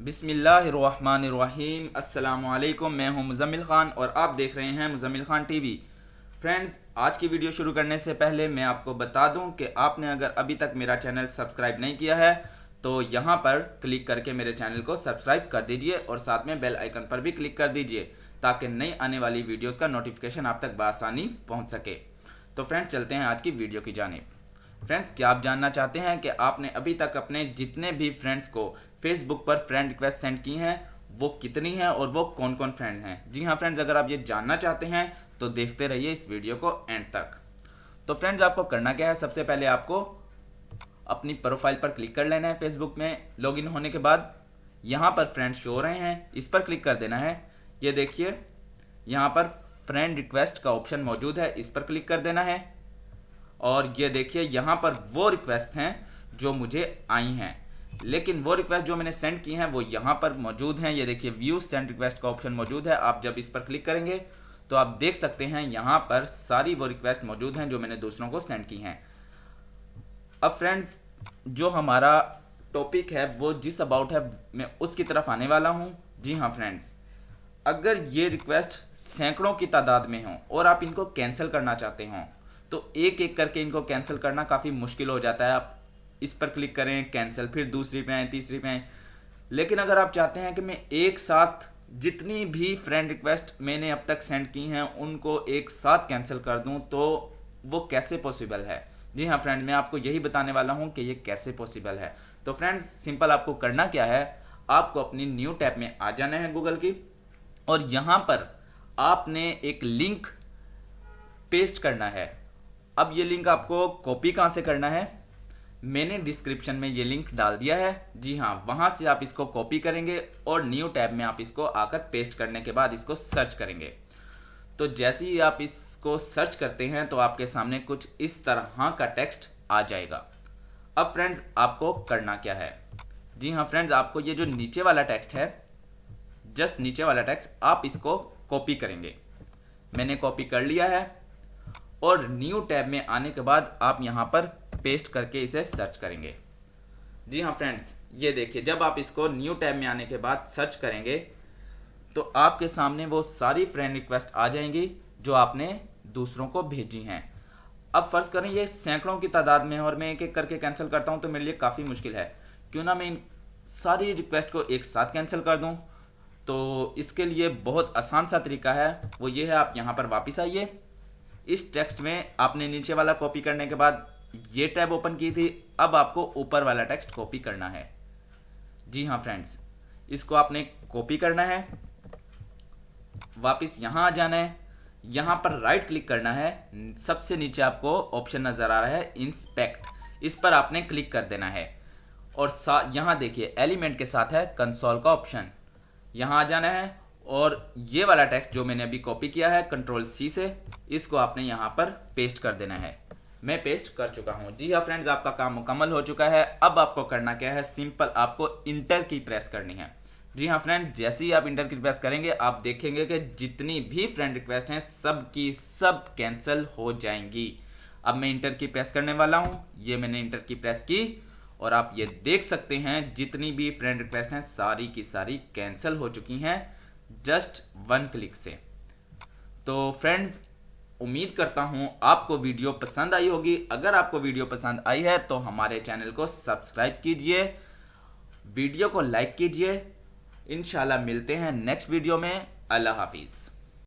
बिस्मिल्लाहिर्रहमानिर्रहीम। अस्सलामुअलैकुम। मैं हूं मुज़म्मिल ख़ान और आप देख रहे हैं मुज़म्मिल ख़ान टीवी। फ्रेंड्स, आज की वीडियो शुरू करने से पहले मैं आपको बता दूं कि आपने अगर अभी तक मेरा चैनल सब्सक्राइब नहीं किया है तो यहां पर क्लिक करके मेरे चैनल को सब्सक्राइब कर दीजिए और साथ में बेल आइकन पर भी क्लिक कर दीजिए ताकि नई आने वाली वीडियोज़ का नोटिफिकेशन आप तक बआसानी पहुँच सके। तो फ्रेंड्स, चलते हैं आज की वीडियो की जानिब। फ्रेंड्स, क्या आप जानना चाहते हैं कि आपने अभी तक अपने जितने भी फ्रेंड्स को फेसबुक पर फ्रेंड रिक्वेस्ट सेंड की हैं वो कितनी हैं और वो कौन कौन फ्रेंड हैं? जी हाँ फ्रेंड्स, अगर आप ये जानना चाहते हैं तो देखते रहिए इस वीडियो को एंड तक। तो फ्रेंड्स, आपको करना क्या है, सबसे पहले आपको अपनी प्रोफाइल पर क्लिक कर लेना है। फेसबुक में लॉगिन होने के बाद यहाँ पर फ्रेंड्स शो हो रहे हैं, इस पर क्लिक कर देना है। ये देखिए यहाँ पर फ्रेंड रिक्वेस्ट का ऑप्शन मौजूद है, इस पर क्लिक कर देना है। और ये देखिए यहाँ पर वो रिक्वेस्ट हैं जो मुझे आई हैं, लेकिन वो रिक्वेस्ट जो मैंने सेंड की हैं वो यहाँ पर मौजूद हैं। ये देखिए व्यू सेंड रिक्वेस्ट का ऑप्शन मौजूद है। आप जब इस पर क्लिक करेंगे तो आप देख सकते हैं यहाँ पर सारी वो रिक्वेस्ट मौजूद हैं जो मैंने दूसरों को सेंड की हैं। अब फ्रेंड्स, जो हमारा टॉपिक है वो जिस अबाउट है मैं उसकी तरफ आने वाला हूँ। जी हाँ फ्रेंड्स, अगर ये रिक्वेस्ट सैकड़ों की तादाद में हो और आप इनको कैंसिल करना चाहते हों तो एक एक करके इनको कैंसिल करना काफ़ी मुश्किल हो जाता है। आप इस पर क्लिक करें कैंसिल, फिर दूसरी पे आए, तीसरी पे आए। लेकिन अगर आप चाहते हैं कि मैं एक साथ जितनी भी फ्रेंड रिक्वेस्ट मैंने अब तक सेंड की हैं उनको एक साथ कैंसिल कर दूं तो वो कैसे पॉसिबल है? जी हाँ फ्रेंड, मैं आपको यही बताने वाला हूं कि ये कैसे पॉसिबल है। तो फ्रेंड्स, सिंपल आपको करना क्या है, आपको अपनी न्यू टैब में आ जाना है गूगल की और यहाँ पर आपने एक लिंक पेस्ट करना है। अब ये लिंक आपको कॉपी कहाँ से करना है, मैंने डिस्क्रिप्शन में ये लिंक डाल दिया है। जी हाँ, वहाँ से आप इसको कॉपी करेंगे और न्यू टैब में आप इसको आकर पेस्ट करने के बाद इसको सर्च करेंगे। तो जैसे ही आप इसको सर्च करते हैं तो आपके सामने कुछ इस तरह का टेक्स्ट आ जाएगा। अब फ्रेंड्स, आपको करना क्या है? जी हाँ फ्रेंड्स, आपको ये जो नीचे वाला टेक्स्ट है, जस्ट नीचे वाला टेक्स्ट, आप इसको कॉपी करेंगे। मैंने कॉपी कर लिया है और न्यू टैब में आने के बाद आप यहाँ पर पेस्ट करके इसे सर्च करेंगे। जी हाँ फ्रेंड्स, ये देखिए जब आप इसको न्यू टैब में आने के बाद सर्च करेंगे तो आपके सामने वो सारी फ्रेंड रिक्वेस्ट आ जाएंगी जो आपने दूसरों को भेजी हैं। अब फर्ज करें ये सैकड़ों की तादाद में है और मैं एक एक करके कैंसिल करता हूँ तो मेरे लिए काफ़ी मुश्किल है। क्यों ना मैं इन सारी रिक्वेस्ट को एक साथ कैंसिल कर दूँ? तो इसके लिए बहुत आसान सा तरीका है, वो ये है, आप यहाँ पर वापस आइए। इस टेक्स्ट में आपने नीचे वाला कॉपी करने के बाद ये टैब ओपन की थी, अब आपको ऊपर वाला टेक्स्ट कॉपी करना है। जी हाँ फ्रेंड्स, इसको आपने कॉपी करना है, वापस यहाँ आ जाना है, यहाँ पर राइट क्लिक करना है। सबसे नीचे आपको ऑप्शन नजर आ रहा है इंस्पेक्ट, इस पर आपने क्लिक कर देना है और यहाँ देखिए एलिमेंट के साथ है कंसोल का ऑप्शन, यहाँ आ जाना है और ये वाला टेक्स्ट जो मैंने अभी कॉपी किया है कंट्रोल सी से, इसको आपने यहाँ पर पेस्ट कर देना है। मैं पेस्ट कर चुका हूँ। जी हाँ फ्रेंड्स, आपका काम मुकम्मल हो चुका है। अब आपको करना क्या है, सिंपल आपको इंटर की प्रेस करनी है। जी हाँ फ्रेंड, जैसे ही आप इंटर की प्रेस करेंगे आप देखेंगे कि जितनी भी फ्रेंड रिक्वेस्ट हैं सब की सब कैंसिल हो जाएंगी। अब मैं इंटर की प्रेस करने वाला हूँ। ये मैंने इंटर की प्रेस की और आप ये देख सकते हैं जितनी भी फ्रेंड रिक्वेस्ट हैं सारी की सारी कैंसिल हो चुकी हैं जस्ट वन क्लिक से। तो फ्रेंड्स, उम्मीद करता हूं आपको वीडियो पसंद आई होगी। अगर आपको वीडियो पसंद आई है तो हमारे चैनल को सब्सक्राइब कीजिए, वीडियो को लाइक कीजिए। इंशाल्लाह मिलते हैं नेक्स्ट वीडियो में। अल्लाह हाफिज़।